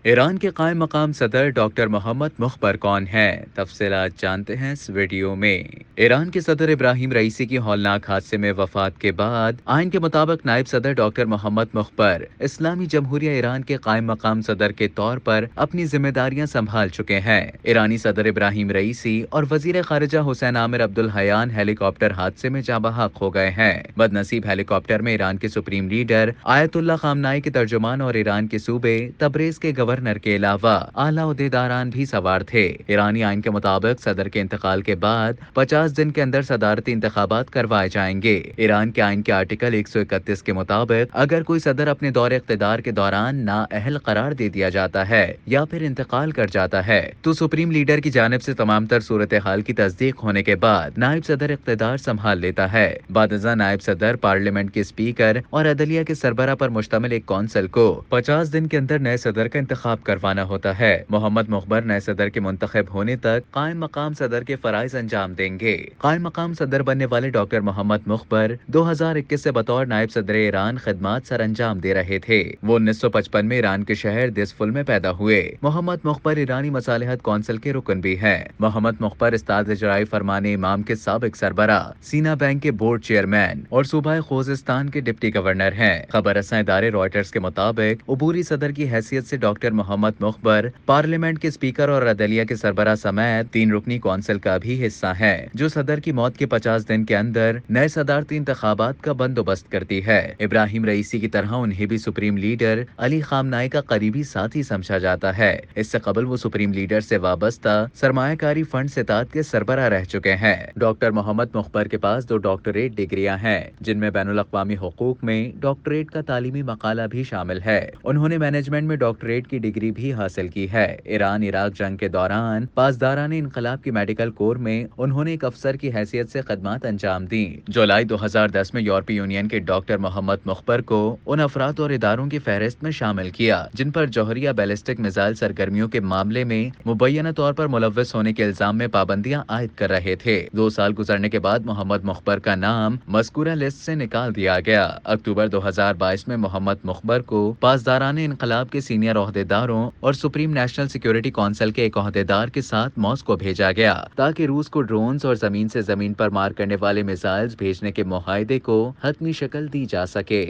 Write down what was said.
ایران کے قائم مقام صدر ڈاکٹر محمد مخبر کون ہیں؟ تفصیلات جانتے ہیں اس ویڈیو میں۔ ایران کے صدر ابراہیم رئیسی کی ہولناک حادثے میں وفات کے بعد آئین کے مطابق نائب صدر ڈاکٹر محمد مخبر اسلامی جمہوریہ ایران کے قائم مقام صدر کے طور پر اپنی ذمہ داریاں سنبھال چکے ہیں۔ ایرانی صدر ابراہیم رئیسی اور وزیر خارجہ حسین عامر عبدالحیان ہیلی کاپٹر حادثے میں جاں بحق ہو گئے ہیں۔ بد نصیب ہیلی کاپٹر میں ایران کے سپریم لیڈر آیت اللہ خامنائی کے ترجمان اور ایران کے صوبے تبریز کے گورنر کے علاوہ اعلیٰ عہدیداران بھی سوار تھے۔ ایرانی آئین کے مطابق صدر کے انتقال کے بعد 50 دن کے اندر صدارتی انتخابات کروائے جائیں گے۔ ایران کے آئین کے آرٹیکل 131 کے مطابق اگر کوئی صدر اپنے دور اقتدار کے دوران نااہل قرار دے دیا جاتا ہے یا پھر انتقال کر جاتا ہے تو سپریم لیڈر کی جانب سے تمام تر صورتحال کی تصدیق ہونے کے بعد نائب صدر اقتدار سنبھال لیتا ہے۔ بعد ازاں نائب صدر پارلیمنٹ کے اسپیکر اور عدلیہ کے سربراہ پر مشتمل ایک کونسل کو 50 دن کے اندر نئے صدر کا انتخاب کروانا ہوتا ہے۔ محمد مخبر نئے صدر کے منتخب ہونے تک قائم مقام صدر کے فرائض انجام دیں گے۔ قائم مقام صدر بننے والے ڈاکٹر محمد مخبر 2021 سے بطور نائب صدر ایران خدمات سر انجام دے رہے تھے۔ وہ 1955 میں ایران کے شہر دسفل میں پیدا ہوئے۔ محمد مخبر ایرانی مصالحت کونسل کے رکن بھی ہیں۔ محمد مخبر استاد اجرائی فرمان امام کے سابق سربراہ، سینا بینک کے بورڈ چیئرمین اور صوبہ خوزستان کے ڈپٹی گورنر ہیں۔ خبر رساں ادارے رائٹرز کے مطابق عبوری صدر کی حیثیت سے ڈاکٹر محمد مخبر پارلیمنٹ کے اسپیکر اور عدلیہ کے سربراہ سمیت 3 رکنی کونسل کا بھی حصہ ہیں، جو صدر کی موت کے 50 دن کے اندر نئے صدارتی انتخابات کا بندوبست کرتی ہے۔ ابراہیم رئیسی کی طرح انہیں بھی سپریم لیڈر علی خامنائی کا قریبی ساتھی سمجھا جاتا ہے۔ اس سے قبل وہ سپریم لیڈر سے وابستہ سرمایہ کاری فنڈ ستاد کے سربراہ رہ چکے ہیں۔ ڈاکٹر محمد مخبر کے پاس 2 ڈاکٹریٹ ڈگریاں ہیں، جن میں بین الاقوامی حقوق میں ڈاکٹریٹ کا تعلیمی مقالہ بھی شامل ہے۔ انہوں نے مینجمنٹ میں ڈاکٹریٹ کی ڈگری بھی حاصل کی ہے۔ ایران عراق جنگ کے دوران پاسداران انقلاب کی میڈیکل کور میں انہوں نے ایک افسر کی حیثیت سے خدمات انجام دیں۔ جولائی 2010 میں یورپی یونین کے ڈاکٹر محمد مخبر کو ان افراد اور اداروں کی فہرست میں شامل کیا جن پر جوہریہ بیلسٹک میزائل سرگرمیوں کے معاملے میں مبینہ طور پر ملوث ہونے کے الزام میں پابندیاں عائد کر رہے تھے۔ 2 سال گزرنے کے بعد محمد مخبر کا نام مذکورہ لسٹ سے نکال دیا گیا۔ اکتوبر 2022 میں محمد مخبر کو پاسداران انقلاب کے سینئر عہدیداروں اور سپریم نیشنل سیکیورٹی کونسل کے ایک عہدیدار کے ساتھ ماسکو بھیجا گیا تاکہ روس کو ڈرونز اور زمین سے زمین پر مار کرنے والے میزائلز بھیجنے کے معاہدے کو حتمی شکل دی جا سکے۔